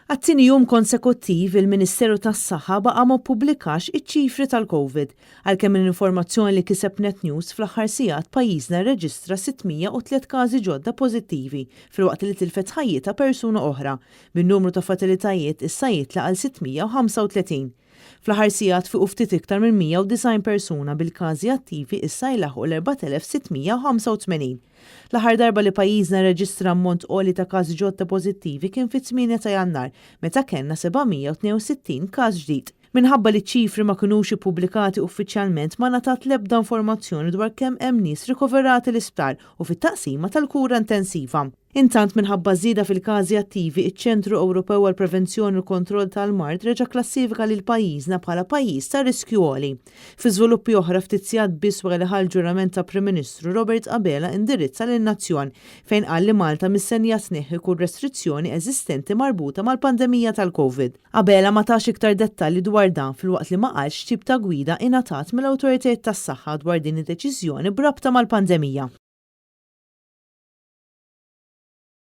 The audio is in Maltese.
Għat-tieni jum konsekuttiv il-Ministeru tas-Saħħa baqa' ma ppubblikax iċ-ċifri tal-COVID għalkemm l-informazzjoni li kiseb Net News fl-aħħar sigħat pajjiżna rreġistra 603 każi ġodda pożittivi filwaqt li tilfet ħajjitha persuna oħra, bin-numru ta' fatalitajiet issa jitlaq għal 635. Fl-aħħar sigħat fuq ftit iktar minn 190 persuna bil-każi attivi issa jlaħqu l-4685. L-aħħar darba li pajjiżna rreġistra ammont qoli ta' każi ġodda pożittivi kien fit-8 ta' Jannar, meta kellna 762 każ ġdid. Minħabba li ċifri ma kinux ippubblikati uffiċjalment ma ngħatat l-ebda informazzjoni dwar kemm hemm nies rikoverati l-isptar u fit-taqsima tal-kura intensiva. Intant minħabba żieda fil-każi attivi, iċ-Ċentru Ewropew għall Prevenzjoni u Kontroll tal-Mard reġa' klassifika lil pajjiżna bħala pajjiż ta' riskju għoli. Fi żviluppi oħra ftit sigħat biss wara li ħal ġurament ta' Prim Ministru Robert Abela indirizza lin-nazzjon fejn qal li Malta mistennija tneħħi kull restrizzjoni eżistenti marbuta mal-pandemija tal-COVID. Abela ma tax iktar dettalji dwar dan filwaqt li ma qalx x'tip ta' gwida ingħatat mill-awtoritajiet tas-saħħa dwar din id-deċiżjoni b'rabta mal-pandemija.